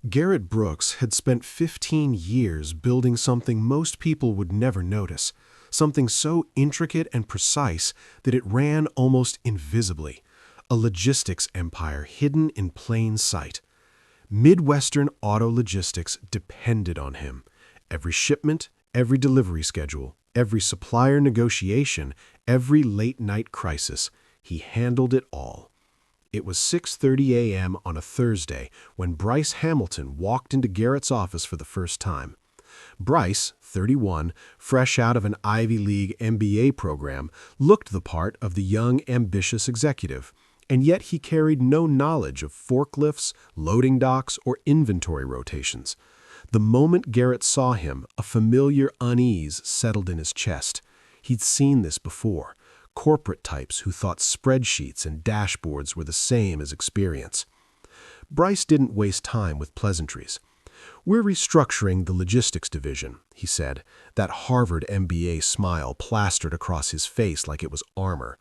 Garrett Brooks had spent 15 years building something most people would never notice, something so intricate and precise that it ran almost invisibly, a logistics empire hidden in plain sight. Midwestern Auto Logistics depended on him. Every shipment, every delivery schedule, every supplier negotiation, every late-night crisis, he handled it all. It was 6:30 a.m. on a Thursday when Bryce Hamilton walked into Garrett's office for the first time. Bryce, 31, fresh out of an Ivy League MBA program, looked the part of the young, ambitious executive, and yet he carried no knowledge of forklifts, loading docks, or inventory rotations. The moment Garrett saw him, a familiar unease settled in his chest. He'd seen this before. Corporate types who thought spreadsheets and dashboards were the same as experience. Bryce didn't waste time with pleasantries. "We're restructuring the logistics division," he said, that Harvard MBA smile plastered across his face like it was armor.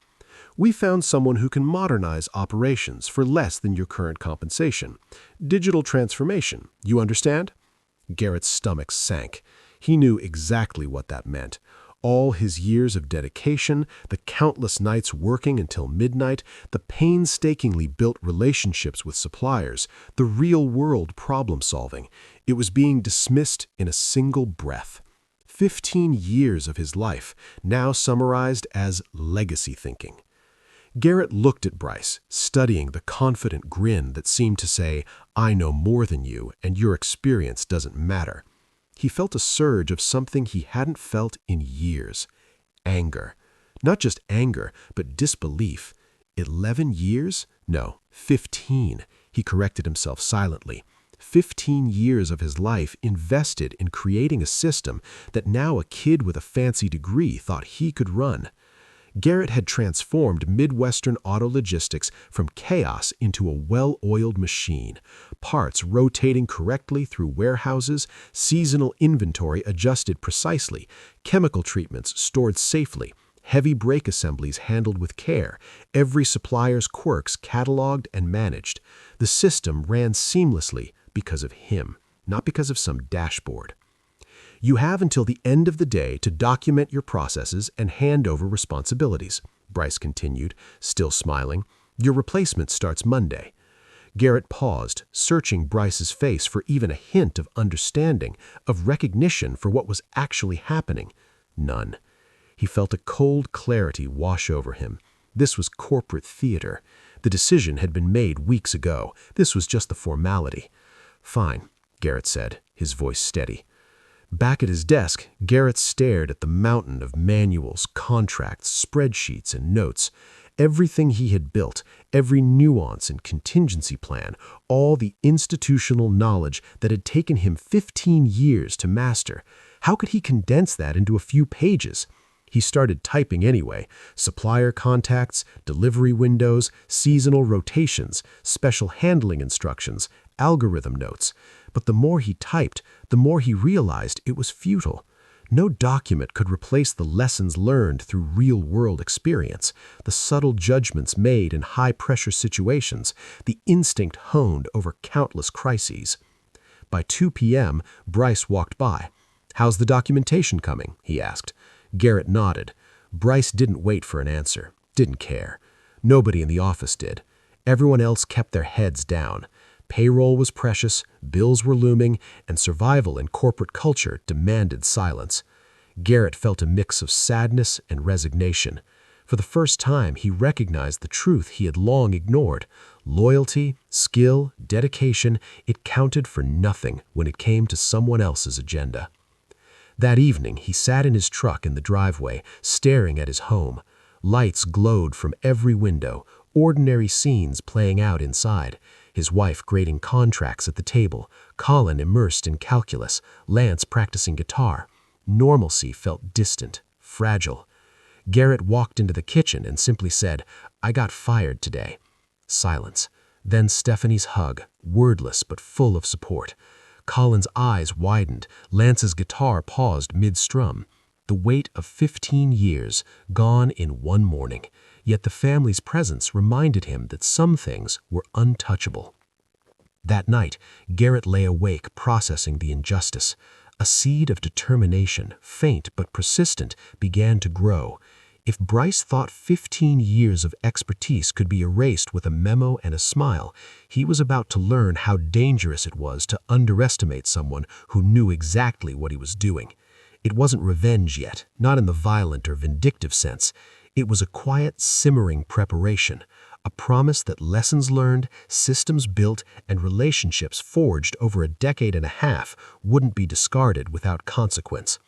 "We found someone who can modernize operations for less than your current compensation. Digital transformation, you understand?" Garrett's stomach sank. He knew exactly what that meant. All his years of dedication, the countless nights working until midnight, the painstakingly built relationships with suppliers, the real-world problem-solving, it was being dismissed in a single breath. 15 years of his life, now summarized as legacy thinking. Garrett looked at Bryce, studying the confident grin that seemed to say, "I know more than you, and your experience doesn't matter." He felt a surge of something he hadn't felt in years. Anger. Not just anger, but disbelief. 11 years? No, 15. He corrected himself silently. 15 years of his life invested in creating a system that now a kid with a fancy degree thought he could run. Garrett had transformed Midwestern Auto Logistics from chaos into a well-oiled machine, parts rotating correctly through warehouses, seasonal inventory adjusted precisely, chemical treatments stored safely, heavy brake assemblies handled with care, every supplier's quirks cataloged and managed. The system ran seamlessly because of him, not because of some dashboard. "You have until the end of the day to document your processes and hand over responsibilities," Bryce continued, still smiling. "Your replacement starts Monday." Garrett paused, searching Bryce's face for even a hint of understanding, of recognition for what was actually happening. None. He felt a cold clarity wash over him. This was corporate theater. The decision had been made weeks ago. This was just the formality. "Fine," Garrett said, his voice steady. Back at his desk, Garrett stared at the mountain of manuals, contracts, spreadsheets, and notes. Everything he had built, every nuance and contingency plan, all the institutional knowledge that had taken him 15 years to master. How could he condense that into a few pages? He started typing anyway. Supplier contacts, delivery windows, seasonal rotations, special handling instructions, algorithm notes. But the more he typed, the more he realized it was futile. No document could replace the lessons learned through real-world experience, the subtle judgments made in high-pressure situations, the instinct honed over countless crises. By 2 p.m., Bryce walked by. "How's the documentation coming?" he asked. Garrett nodded. Bryce didn't wait for an answer, didn't care. Nobody in the office did. Everyone else kept their heads down. Payroll was precious, bills were looming, and survival in corporate culture demanded silence. Garrett felt a mix of sadness and resignation. For the first time, he recognized the truth he had long ignored. Loyalty, skill, dedication, it counted for nothing when it came to someone else's agenda. That evening, he sat in his truck in the driveway, staring at his home. Lights glowed from every window, ordinary scenes playing out inside. His wife grading contracts at the table, Colin immersed in calculus, Lance practicing guitar. Normalcy felt distant, fragile. Garrett walked into the kitchen and simply said, "I got fired today." Silence. Then Stephanie's hug, wordless but full of support. Colin's eyes widened. Lance's guitar paused mid-strum. The weight of 15 years, gone in one morning. Yet the family's presence reminded him that some things were untouchable. That night, Garrett lay awake processing the injustice. A seed of determination, faint but persistent, began to grow. If Bryce thought 15 years of expertise could be erased with a memo and a smile, he was about to learn how dangerous it was to underestimate someone who knew exactly what he was doing. It wasn't revenge yet, not in the violent or vindictive sense. It was a quiet, simmering preparation, a promise that lessons learned, systems built, and relationships forged over a decade and a half wouldn't be discarded without consequence.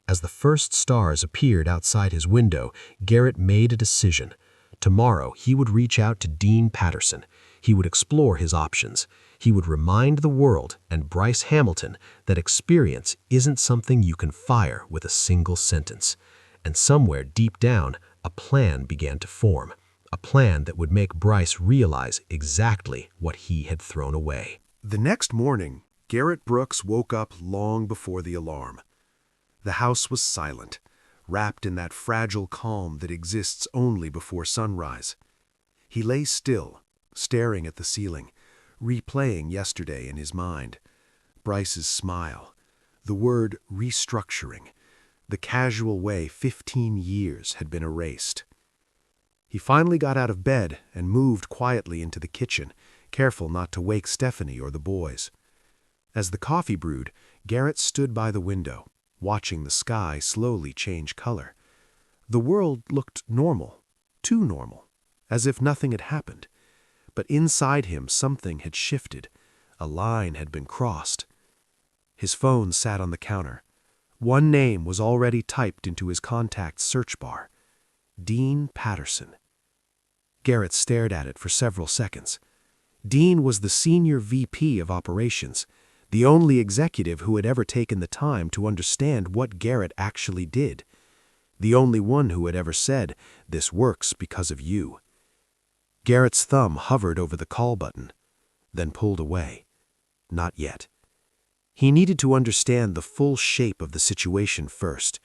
As the first stars appeared outside his window, Garrett made a decision. Tomorrow, he would reach out to Dean Patterson. He would explore his options. He would remind the world and Bryce Hamilton that experience isn't something you can fire with a single sentence. And somewhere deep down, a plan began to form. A plan that would make Bryce realize exactly what he had thrown away. The next morning, Garrett Brooks woke up long before the alarm. The house was silent, wrapped in that fragile calm that exists only before sunrise. He lay still, staring at the ceiling, replaying yesterday in his mind. Bryce's smile, the word restructuring, the casual way 15 years had been erased. He finally got out of bed and moved quietly into the kitchen, careful not to wake Stephanie or the boys. As the coffee brewed, Garrett stood by the window, watching the sky slowly change color. The world looked normal, too normal, as if nothing had happened. But inside him something had shifted. A line had been crossed. His phone sat on the counter. One name was already typed into his contacts search bar: Dean Patterson. Garrett stared at it for several seconds. Dean was the senior VP of operations, the only executive who had ever taken the time to understand what Garrett actually did. The only one who had ever said, "This works because of you." Garrett's thumb hovered over the call button, then pulled away. Not yet. He needed to understand the full shape of the situation first,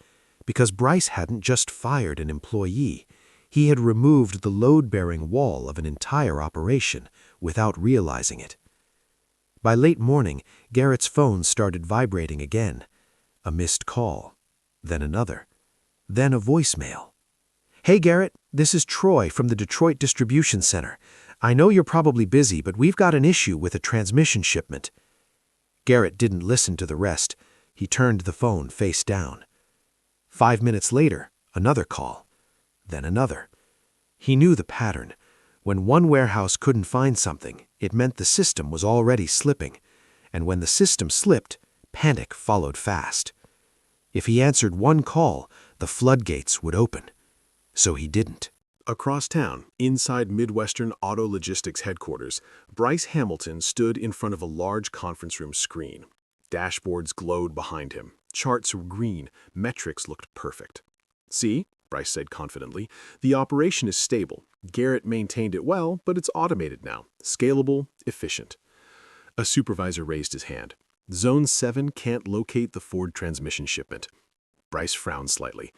because Bryce hadn't just fired an employee. He had removed the load-bearing wall of an entire operation without realizing it. By late morning, Garrett's phone started vibrating again. A missed call, then another, then a voicemail. "Hey Garrett, this is Troy from the Detroit Distribution Center. I know you're probably busy, but we've got an issue with a transmission shipment." Garrett didn't listen to the rest. He turned the phone face down. 5 minutes later, another call, then another. He knew the pattern. When one warehouse couldn't find something, it meant the system was already slipping. And when the system slipped, panic followed fast. If he answered one call, the floodgates would open. So he didn't. Across town, inside Midwestern Auto Logistics headquarters, Bryce Hamilton stood in front of a large conference room screen. Dashboards glowed behind him. Charts were green. Metrics looked perfect. "See," Bryce said confidently, "the operation is stable. Garrett maintained it well, but it's automated now. Scalable, efficient." A supervisor raised his hand. "Zone 7 can't locate the Ford transmission shipment." Bryce frowned slightly.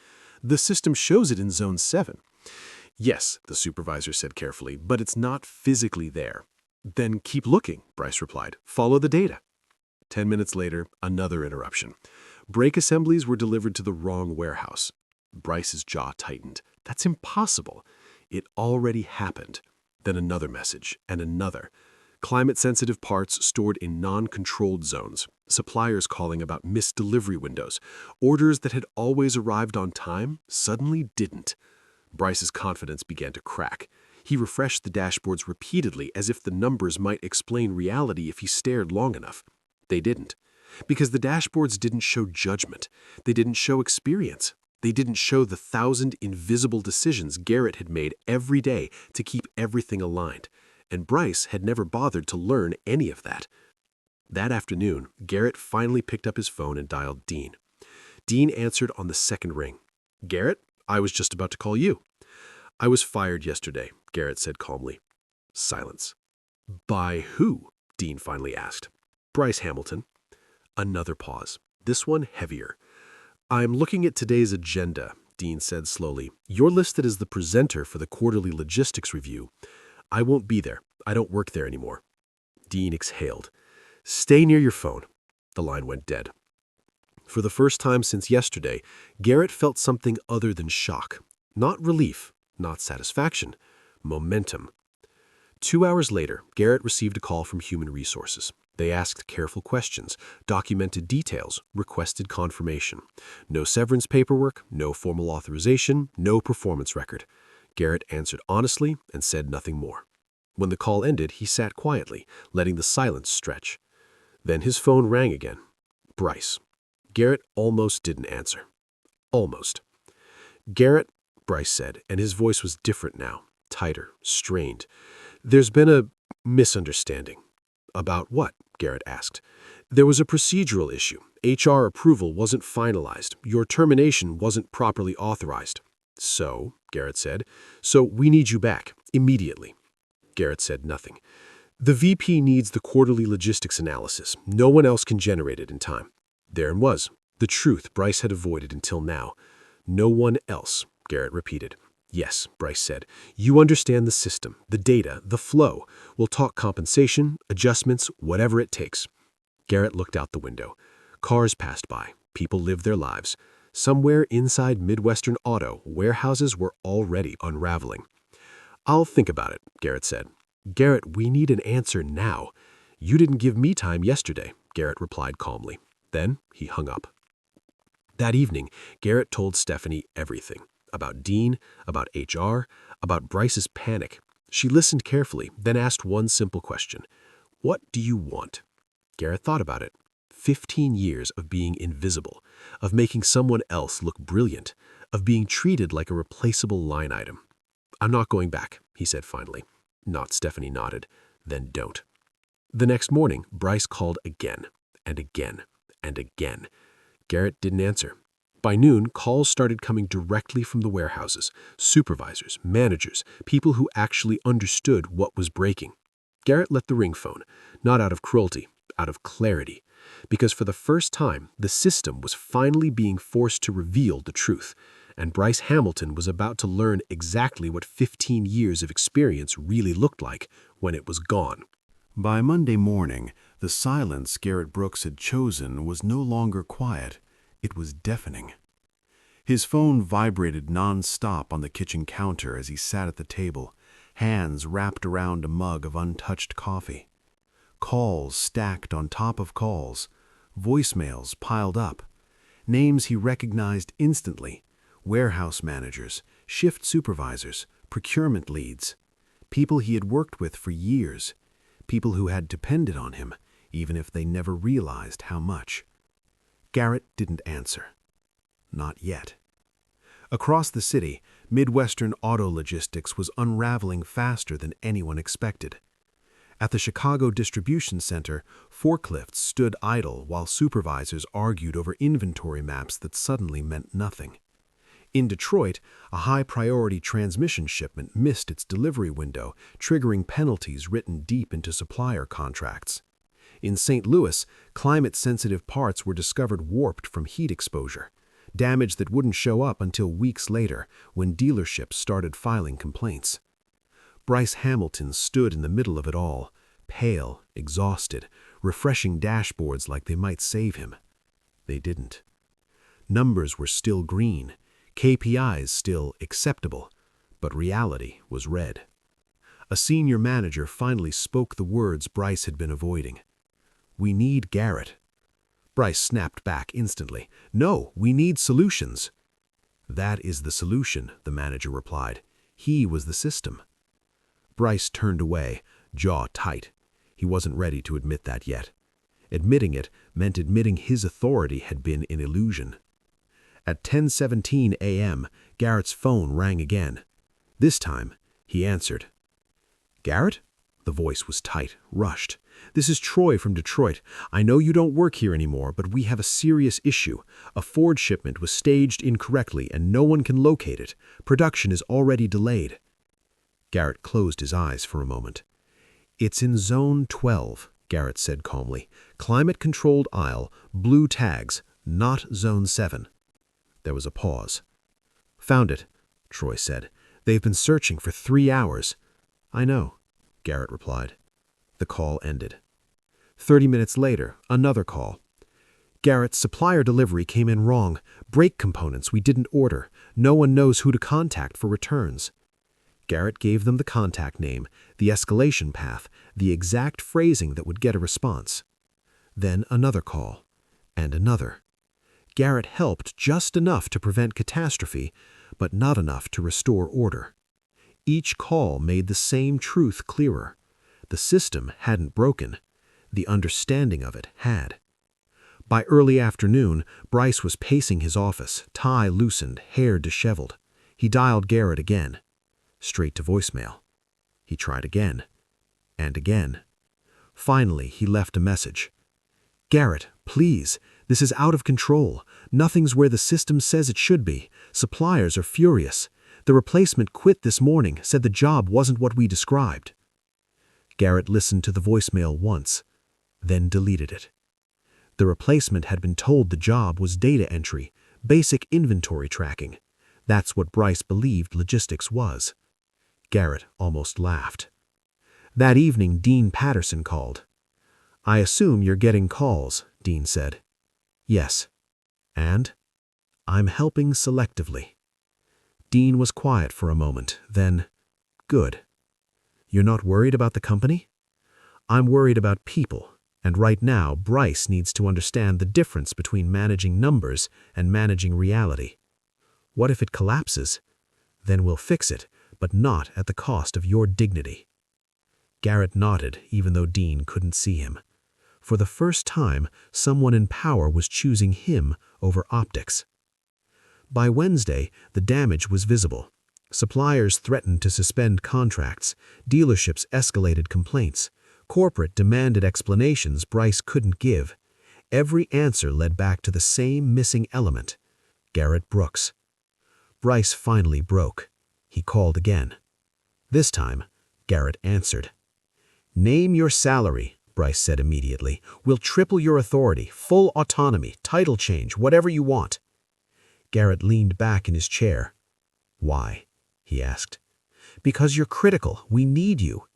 "The system shows it in Zone 7. "Yes," the supervisor said carefully, "but it's not physically there." "Then keep looking," Bryce replied. "Follow the data." 10 minutes later, another interruption. Brake assemblies were delivered to the wrong warehouse. Bryce's jaw tightened. That's impossible. It already happened. Then another message, and another. Climate-sensitive parts stored in non-controlled zones. Suppliers calling about missed delivery windows. Orders that had always arrived on time suddenly didn't. Bryce's confidence began to crack. He refreshed the dashboards repeatedly as if the numbers might explain reality if he stared long enough. They didn't. Because the dashboards didn't show judgment. They didn't show experience. They didn't show the 1,000 invisible decisions Garrett had made every day to keep everything aligned. And Bryce had never bothered to learn any of that. That afternoon, Garrett finally picked up his phone and dialed Dean. Dean answered on the second ring. "Garrett, I was just about to call you." "I was fired yesterday," Garrett said calmly. Silence. "By who?" Dean finally asked. "Bryce Hamilton." Another pause, this one heavier. "I'm looking at today's agenda," Dean said slowly. "You're listed as the presenter for the quarterly logistics review. I won't be there. I don't work there anymore." Dean exhaled. "Stay near your phone." The line went dead. For the first time since yesterday, Garrett felt something other than shock. Not relief, not satisfaction, momentum. 2 hours later, Garrett received a call from Human Resources. They asked careful questions, documented details, requested confirmation. No severance paperwork, no formal authorization, no performance record. Garrett answered honestly and said nothing more. When the call ended, he sat quietly, letting the silence stretch. Then his phone rang again. Bryce. Garrett almost didn't answer. Almost. "Garrett," Bryce said, and his voice was different now, tighter, strained. "There's been a misunderstanding." "About what?" Garrett asked. "There was a procedural issue. HR approval wasn't finalized. Your termination wasn't properly authorized." "So," Garrett said, "so we need you back, immediately." Garrett said nothing. "The VP needs the quarterly logistics analysis. No one else can generate it in time." There it was, the truth Bryce had avoided until now. "No one else," Garrett repeated. "Yes," Bryce said. "You understand the system, the data, the flow. We'll talk compensation, adjustments, whatever it takes." Garrett looked out the window. Cars passed by. People lived their lives. Somewhere inside Midwestern Auto, warehouses were already unraveling. "I'll think about it," Garrett said. "Garrett, we need an answer now." "You didn't give me time yesterday," Garrett replied calmly. Then he hung up. That evening, Garrett told Stephanie everything. About Dean, about HR, about Bryce's panic. She listened carefully, then asked one simple question. "What do you want?" Garrett thought about it. 15 years of being invisible, of making someone else look brilliant, of being treated like a replaceable line item. "I'm not going back," he said finally. Not Stephanie nodded. "Then don't." The next morning, Bryce called again, and again, and again. Garrett didn't answer. By noon, calls started coming directly from the warehouses, supervisors, managers, people who actually understood what was breaking. Garrett let the ring phone, not out of cruelty, out of clarity, because for the first time, the system was finally being forced to reveal the truth, and Bryce Hamilton was about to learn exactly what 15 years of experience really looked like when it was gone. By Monday morning, the silence Garrett Brooks had chosen was no longer quiet. It was deafening. His phone vibrated non-stop on the kitchen counter as he sat at the table, hands wrapped around a mug of untouched coffee. Calls stacked on top of calls, voicemails piled up, names he recognized instantly, warehouse managers, shift supervisors, procurement leads, people he had worked with for years, people who had depended on him, even if they never realized how much. Garrett didn't answer. Not yet. Across the city, Midwestern Auto Logistics was unraveling faster than anyone expected. At the Chicago Distribution Center, forklifts stood idle while supervisors argued over inventory maps that suddenly meant nothing. In Detroit, a high-priority transmission shipment missed its delivery window, triggering penalties written deep into supplier contracts. In St. Louis, climate-sensitive parts were discovered warped from heat exposure, damage that wouldn't show up until weeks later when dealerships started filing complaints. Bryce Hamilton stood in the middle of it all, pale, exhausted, refreshing dashboards like they might save him. They didn't. Numbers were still green, KPIs still acceptable, but reality was red. A senior manager finally spoke the words Bryce had been avoiding. "We need Garrett." Bryce snapped back instantly. "No, we need solutions." "That is the solution," the manager replied. "He was the system." Bryce turned away, jaw tight. He wasn't ready to admit that yet. Admitting it meant admitting his authority had been an illusion. At 10:17 a.m., Garrett's phone rang again. This time, he answered. "Garrett?" The voice was tight, rushed. "This is Troy from Detroit. I know you don't work here anymore, but we have a serious issue. A Ford shipment was staged incorrectly and no one can locate it. Production is already delayed." Garrett closed his eyes for a moment. "It's in Zone 12, Garrett said calmly. "Climate-controlled aisle, blue tags, not Zone 7. There was a pause. "Found it," Troy said. "They've been searching for 3 hours." "I know," Garrett replied. The call ended. 30 minutes later, another call. Garrett, supplier delivery came in wrong. Brake components we didn't order. No one knows who to contact for returns. Garrett gave them the contact name, the escalation path, the exact phrasing that would get a response. Then another call, and another. Garrett helped just enough to prevent catastrophe, but not enough to restore order. Each call made the same truth clearer. The system hadn't broken. The understanding of it had. By early afternoon, Bryce was pacing his office, tie loosened, hair disheveled. He dialed Garrett again. Straight to voicemail. He tried again. And again. Finally, he left a message. "Garrett, please, this is out of control. Nothing's where the system says it should be. Suppliers are furious. The replacement quit this morning, said the job wasn't what we described." Garrett listened to the voicemail once, then deleted it. The replacement had been told the job was data entry, basic inventory tracking. That's what Bryce believed logistics was. Garrett almost laughed. That evening, Dean Patterson called. "I assume you're getting calls," Dean said. "Yes." "And?" "I'm helping selectively." Dean was quiet for a moment, then, "Good. You're not worried about the company?" "I'm worried about people, and right now Bryce needs to understand the difference between managing numbers and managing reality. What if it collapses? Then we'll fix it, but not at the cost of your dignity." Garrett nodded, even though Dean couldn't see him. For the first time, someone in power was choosing him over optics. By Wednesday, the damage was visible. Suppliers threatened to suspend contracts. Dealerships escalated complaints. Corporate demanded explanations Bryce couldn't give. Every answer led back to the same missing element: Garrett Brooks. Bryce finally broke. He called again. This time, Garrett answered. "Name your salary," Bryce said immediately. "We'll triple your authority, full autonomy, title change, whatever you want." Garrett leaned back in his chair. "Why?" he asked. "Because you're critical. We need you."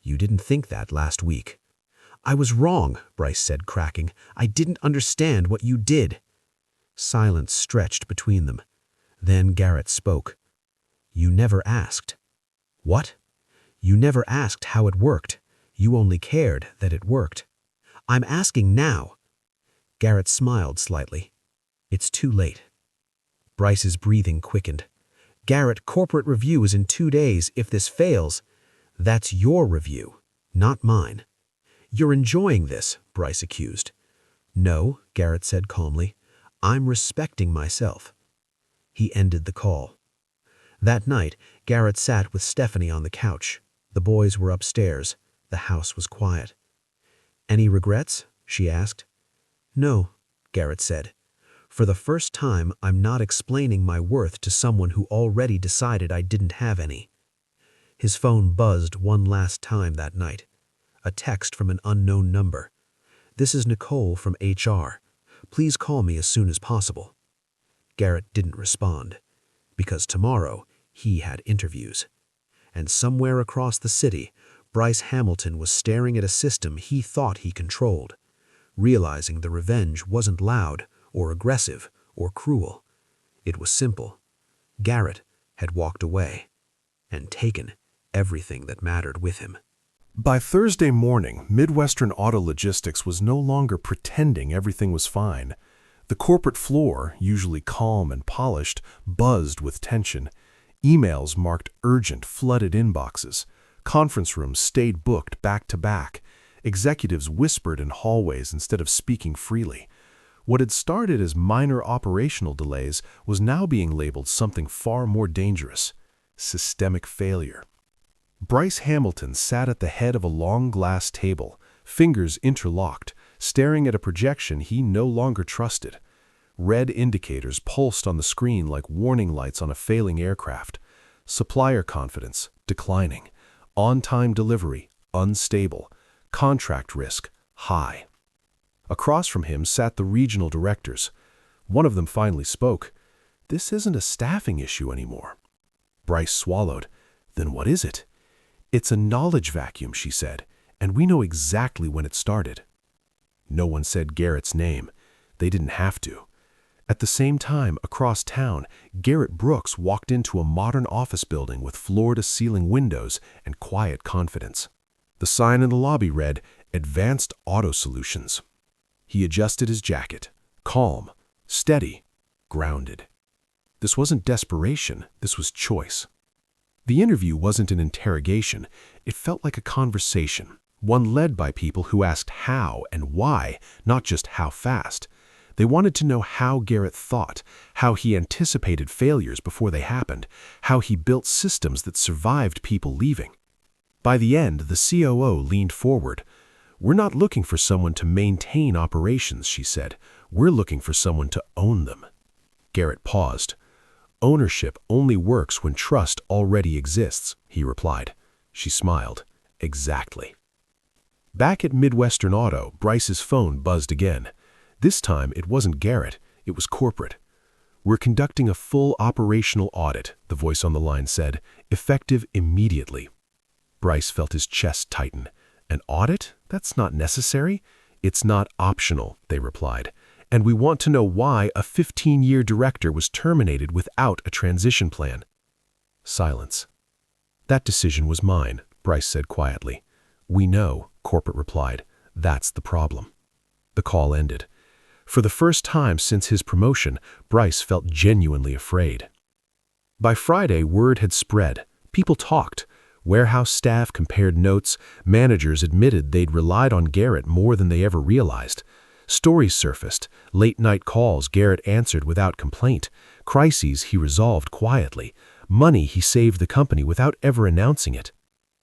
"You didn't think that last week." "I was wrong," Bryce said, cracking. "I didn't understand what you did." Silence stretched between them. Then Garrett spoke. "You never asked." "What?" "You never asked how it worked. You only cared that it worked." "I'm asking now." Garrett smiled slightly. "It's too late." Bryce's breathing quickened. "Garrett, corporate review is in 2 days. If this fails, that's your review, not mine." "You're enjoying this," Bryce accused. "No," Garrett said calmly. "I'm respecting myself." He ended the call. That night, Garrett sat with Stephanie on the couch. The boys were upstairs. The house was quiet. "Any regrets?" she asked. "No," Garrett said. "For the first time, I'm not explaining my worth to someone who already decided I didn't have any." His phone buzzed one last time that night. A text from an unknown number. "This is Nicole from HR. Please call me as soon as possible." Garrett didn't respond, because tomorrow he had interviews. And somewhere across the city, Bryce Hamilton was staring at a system he thought he controlled, realizing the revenge wasn't loud or aggressive or cruel. It was simple. Garrett had walked away and taken everything that mattered with him. By Thursday morning, Midwestern Auto Logistics was no longer pretending everything was fine. The corporate floor, usually calm and polished, buzzed with tension. Emails marked urgent flooded inboxes. Conference rooms stayed booked back to back. Executives whispered in hallways instead of speaking freely. What had started as minor operational delays was now being labeled something far more dangerous: systemic failure. Bryce Hamilton sat at the head of a long glass table, fingers interlocked, staring at a projection he no longer trusted. Red indicators pulsed on the screen like warning lights on a failing aircraft. Supplier confidence declining. On-time delivery unstable. Contract risk high. Across from him sat the regional directors. One of them finally spoke. "This isn't a staffing issue anymore." Bryce swallowed. "Then what is it?" "It's a knowledge vacuum," she said, and we know exactly when it started." No one said Garrett's name. They didn't have to. At the same time, across town, Garrett Brooks walked into a modern office building with floor-to-ceiling windows and quiet confidence. The sign in the lobby read, "Advanced Auto Solutions." He adjusted his jacket. Calm, steady, grounded. This wasn't desperation, this was choice. The interview wasn't an interrogation. It felt like a conversation, one led by people who asked how and why, not just how fast. They wanted to know how Garrett thought, how he anticipated failures before they happened, how he built systems that survived people leaving. By the end, the COO leaned forward. "We're not looking for someone to maintain operations," she said. "We're looking for someone to own them." Garrett paused. "Ownership only works when trust already exists," he replied. She smiled. "Exactly." Back at Midwestern Auto, Bryce's phone buzzed again. This time, it wasn't Garrett, it was corporate. "We're conducting a full operational audit," the voice on the line said, "effective immediately." Bryce felt his chest tighten. "An audit? That's not necessary." "It's not optional," they replied. "And we want to know why a 15-year director was terminated without a transition plan." Silence. "That decision was mine," Bryce said quietly. "We know," corporate replied. "That's the problem." The call ended. For the first time since his promotion, Bryce felt genuinely afraid. By Friday, word had spread. People talked. Warehouse staff compared notes. Managers admitted they'd relied on Garrett more than they ever realized. Stories surfaced. Late-night calls Garrett answered without complaint. Crises he resolved quietly. Money he saved the company without ever announcing it.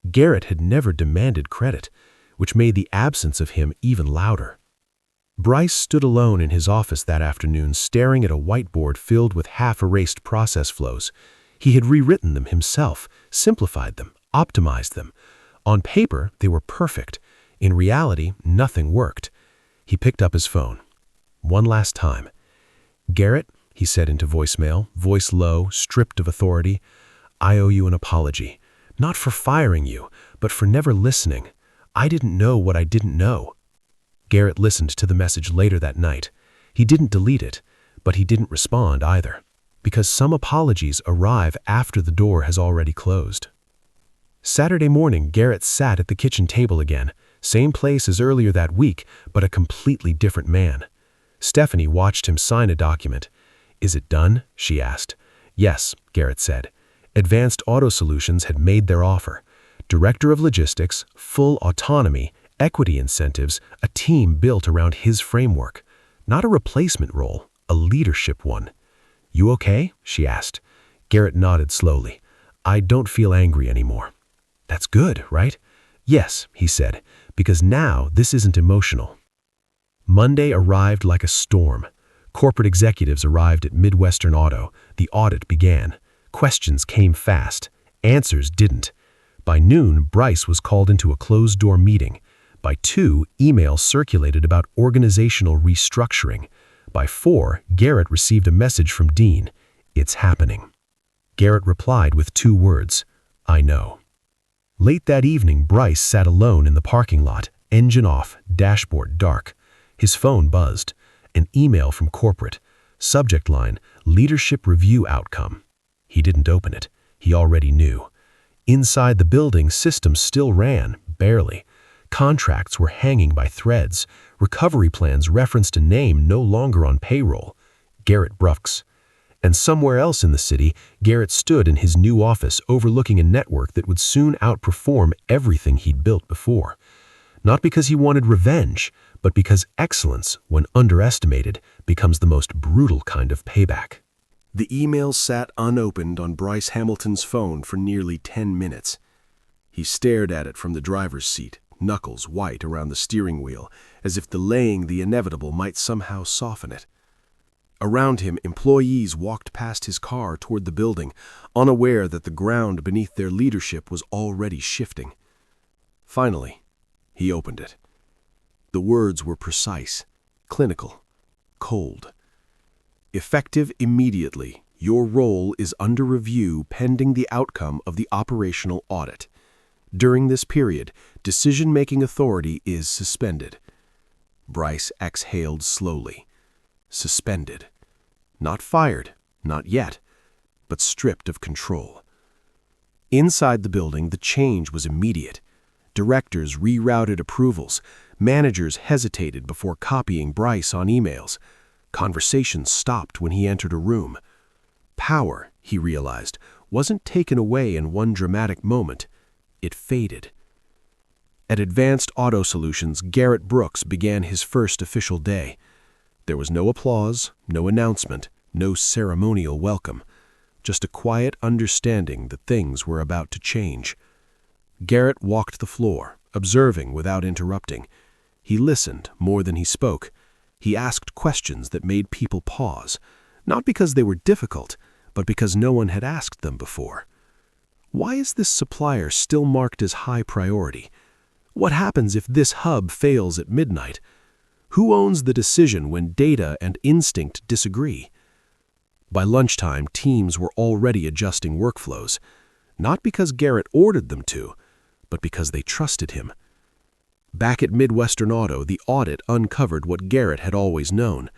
Garrett had never demanded credit, which made the absence of him even louder. Bryce stood alone in his office that afternoon, staring at a whiteboard filled with half-erased process flows. He had rewritten them himself, simplified them, optimized them. On paper, they were perfect. In reality, nothing worked. He picked up his phone. One last time. "Garrett," he said into voicemail, voice low, stripped of authority, "I owe you an apology. Not for firing you, but for never listening. I didn't know what I didn't know." Garrett listened to the message later that night. He didn't delete it, but he didn't respond either, because some apologies arrive after the door has already closed. Saturday morning, Garrett sat at the kitchen table again, same place as earlier that week, but a completely different man. Stephanie watched him sign a document. "Is it done?" she asked. "Yes," Garrett said. Advanced Auto Solutions had made their offer. Director of Logistics, full autonomy, equity incentives, a team built around his framework. Not a replacement role, a leadership one. "You okay?" she asked. Garrett nodded slowly. "I don't feel angry anymore." "That's good, right?" "Yes," he said, "because now this isn't emotional." Monday arrived like a storm. Corporate executives arrived at Midwestern Auto. The audit began. Questions came fast. Answers didn't. By noon, Bryce was called into a closed-door meeting. By 2, emails circulated about organizational restructuring. By 4, Garrett received a message from Dean. "It's happening." Garrett replied with 2 words, "I know." Late that evening, Bryce sat alone in the parking lot, engine off, dashboard dark. His phone buzzed. An email from corporate. Subject line, "Leadership Review Outcome." He didn't open it. He already knew. Inside the building, systems still ran, barely. Contracts were hanging by threads. Recovery plans referenced a name no longer on payroll. Garrett Brooks. And somewhere else in the city, Garrett stood in his new office overlooking a network that would soon outperform everything he'd built before. Not because he wanted revenge, but because excellence, when underestimated, becomes the most brutal kind of payback. The email sat unopened on Bryce Hamilton's phone for nearly 10 minutes. He stared at it from the driver's seat, knuckles white around the steering wheel, as if delaying the inevitable might somehow soften it. Around him, employees walked past his car toward the building, unaware that the ground beneath their leadership was already shifting. Finally, he opened it. The words were precise, clinical, cold. "Effective immediately, your role is under review pending the outcome of the operational audit. During this period, decision-making authority is suspended. Bryce exhaled slowly. Suspended. Not fired, not yet, but stripped of control. Inside the building, the change was immediate. Directors rerouted approvals. Managers hesitated before copying Bryce on emails. Conversations stopped when he entered a room. Power, he realized, wasn't taken away in one dramatic moment. It faded. At Advanced Auto Solutions, Garrett Brooks began his first official day. There was no applause, no announcement, no ceremonial welcome. Just a quiet understanding that things were about to change. Garrett walked the floor, observing without interrupting. He listened more than he spoke. He asked questions that made people pause, not because they were difficult, but because no one had asked them before. Why is this supplier still marked as high priority? What happens if this hub fails at midnight? Who owns the decision when data and instinct disagree? By lunchtime, teams were already adjusting workflows, not because Garrett ordered them to, but because they trusted him. Back at Midwestern Auto, the audit uncovered what Garrett had always known.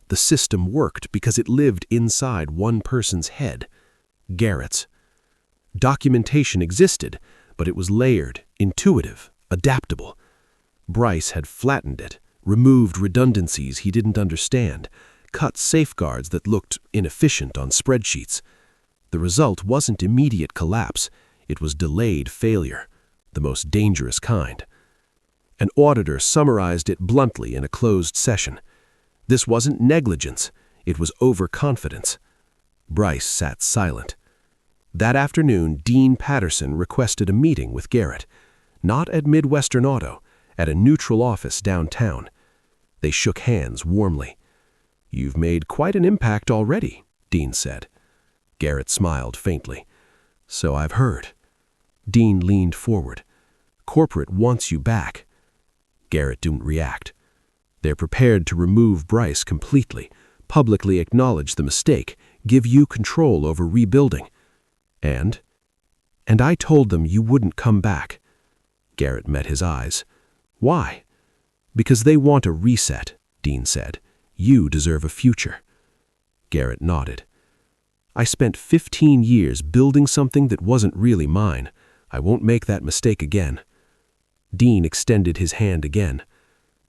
The system worked because it lived inside one person's head, Garrett's. Documentation existed, but it was layered, intuitive, adaptable. Bryce had flattened it, removed redundancies he didn't understand, cut safeguards that looked inefficient on spreadsheets. The result wasn't immediate collapse, it was delayed failure, the most dangerous kind. An auditor summarized it bluntly in a closed session. This wasn't negligence, it was overconfidence. Bryce sat silent. That afternoon, Dean Patterson requested a meeting with Garrett, not at Midwestern Auto, at a neutral office downtown. They shook hands warmly. "You've made quite an impact already," Dean said. Garrett smiled faintly. "So I've heard." Dean leaned forward. "Corporate wants you back." Garrett didn't react. They're prepared to remove Bryce completely, publicly acknowledge the mistake, give you control over rebuilding. And I told them you wouldn't come back." Garrett met his eyes. "Why?" "Because they want a reset," Dean said. "You deserve a future." Garrett nodded. "I spent 15 years building something that wasn't really mine. I won't make that mistake again." Dean extended his hand again.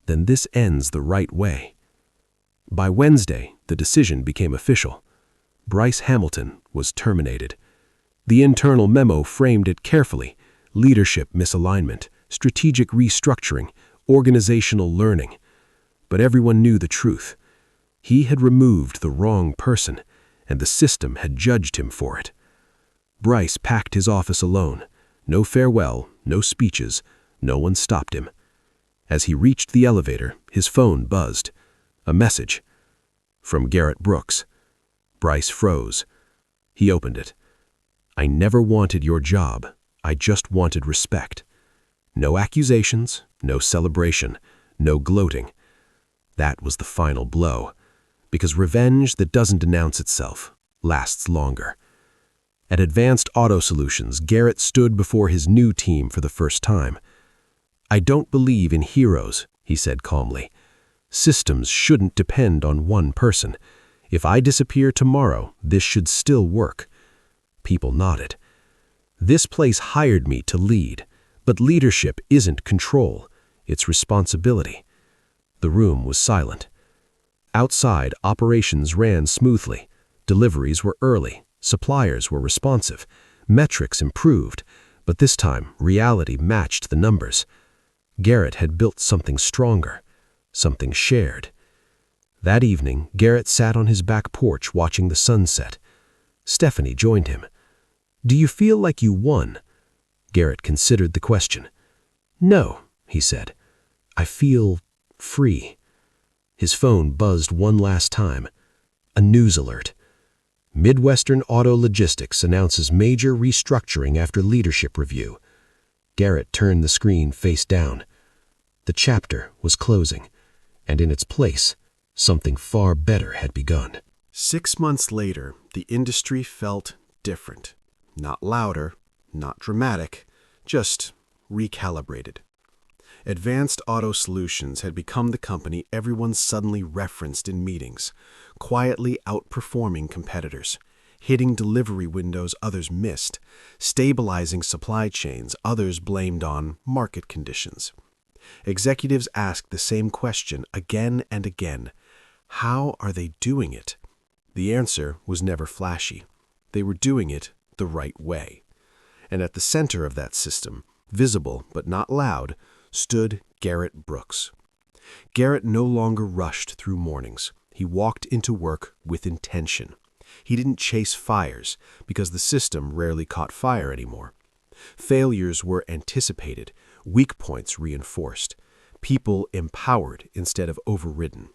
"Then this ends the right way." By Wednesday, the decision became official. Bryce Hamilton was terminated. The internal memo framed it carefully: leadership misalignment, strategic restructuring, organizational learning. But everyone knew the truth. He had removed the wrong person, and the system had judged him for it. Bryce packed his office alone. No farewell, no speeches, no one stopped him. As he reached the elevator, his phone buzzed. A message. From Garrett Brooks. Bryce froze. He opened it. "I never wanted your job. I just wanted respect." No accusations, no celebration, no gloating. That was the final blow, because revenge that doesn't announce itself lasts longer. At Advanced Auto Solutions, Garrett stood before his new team for the first time. "I don't believe in heroes," he said calmly. "Systems shouldn't depend on one person. If I disappear tomorrow, this should still work." People nodded. "This place hired me to lead, but leadership isn't control, it's responsibility." The room was silent. Outside, operations ran smoothly. Deliveries were early, suppliers were responsive, metrics improved, but this time reality matched the numbers. Garrett had built something stronger, something shared. That evening, Garrett sat on his back porch watching the sunset. Stephanie joined him. "Do you feel like you won?" Garrett considered the question. "No," he said. "I feel free." His phone buzzed one last time. A news alert. Midwestern Auto Logistics announces major restructuring after leadership review. Garrett turned the screen face down. The chapter was closing, and in its place, something far better had begun. 6 months later, the industry felt different. Not louder, not dramatic, just recalibrated. Advanced Auto Solutions had become the company everyone suddenly referenced in meetings, quietly outperforming competitors, hitting delivery windows others missed, stabilizing supply chains others blamed on market conditions. Executives asked the same question again and again. How are they doing it? The answer was never flashy. They were doing it the right way. And at the center of that system, visible but not loud, stood Garrett Brooks. Garrett no longer rushed through mornings. He walked into work with intention. He didn't chase fires because the system rarely caught fire anymore. Failures were anticipated, weak points reinforced, people empowered instead of overridden.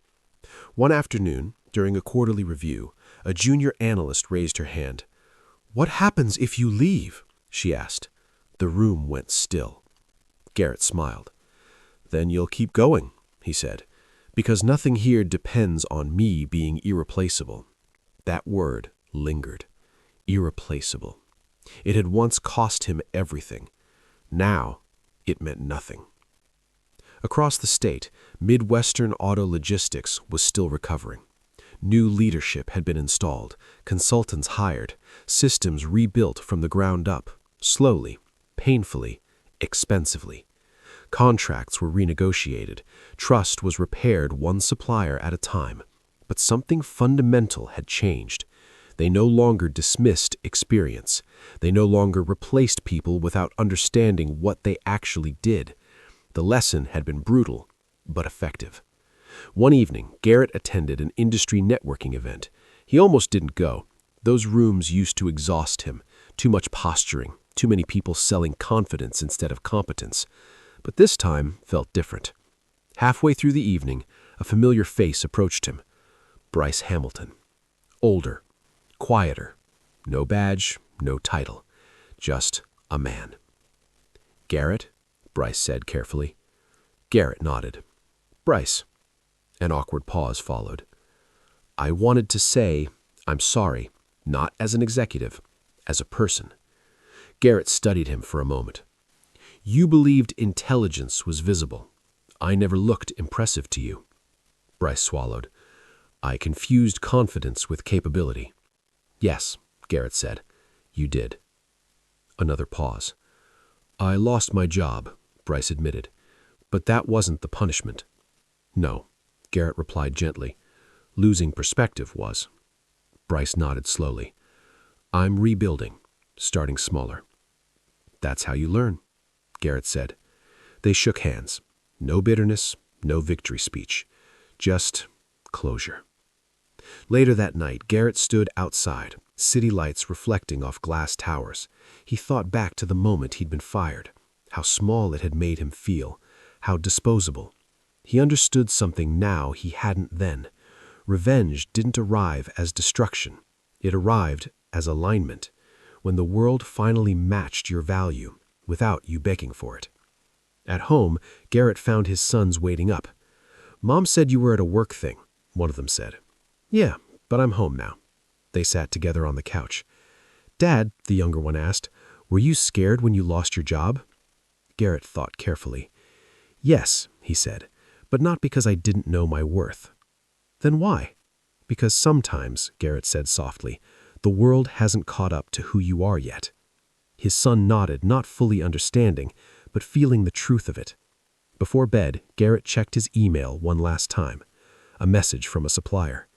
One afternoon, during a quarterly review, a junior analyst raised her hand. "What happens if you leave?" she asked. The room went still. Garrett smiled. "Then you'll keep going," he said, "because nothing here depends on me being irreplaceable." That word lingered. Irreplaceable. It had once cost him everything. Now, it meant nothing. Across the state, Midwestern Auto Logistics was still recovering. New leadership had been installed, consultants hired, systems rebuilt from the ground up, slowly, painfully, expensively. Contracts were renegotiated, trust was repaired one supplier at a time. But something fundamental had changed. They no longer dismissed experience. They no longer replaced people without understanding what they actually did. The lesson had been brutal, but effective. One evening, Garrett attended an industry networking event. He almost didn't go. Those rooms used to exhaust him. Too much posturing, too many people selling confidence instead of competence. But this time felt different. Halfway through the evening, a familiar face approached him. Bryce Hamilton. Older, quieter, no badge, no title, just a man. "Garrett?" Bryce said carefully. Garrett nodded. "Bryce." An awkward pause followed. "I wanted to say I'm sorry, not as an executive, as a person." Garrett studied him for a moment. "You believed intelligence was visible. I never looked impressive to you." Bryce swallowed. "I confused confidence with capability." "Yes," Garrett said. "You did." Another pause. "I lost my job," Bryce admitted. "But that wasn't the punishment." "No," Garrett replied gently. "Losing perspective was." Bryce nodded slowly. "I'm rebuilding, starting smaller." "That's how you learn," Garrett said. They shook hands. No bitterness, no victory speech. Just closure. Later that night, Garrett stood outside, city lights reflecting off glass towers. He thought back to the moment he'd been fired, how small it had made him feel, how disposable. He understood something now he hadn't then. Revenge didn't arrive as destruction. It arrived as alignment, when the world finally matched your value without you begging for it. At home, Garrett found his sons waiting up. "Mom said you were at a work thing," one of them said. "Yeah, but I'm home now." They sat together on the couch. "Dad," the younger one asked, "were you scared when you lost your job?" Garrett thought carefully. "Yes," he said, "but not because I didn't know my worth." "Then why?" "Because sometimes," Garrett said softly, "the world hasn't caught up to who you are yet." His son nodded, not fully understanding, but feeling the truth of it. Before bed, Garrett checked his email one last time. A message from a supplier.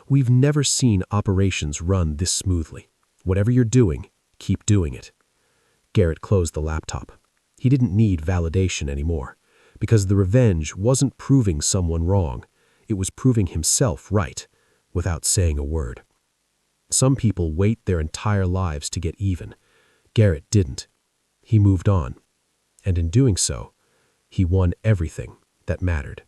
"We've never seen operations run this smoothly. Whatever you're doing, keep doing it." Garrett closed the laptop. He didn't need validation anymore, because the revenge wasn't proving someone wrong. It was proving himself right, without saying a word. Some people wait their entire lives to get even. Garrett didn't. He moved on. And in doing so, he won everything that mattered.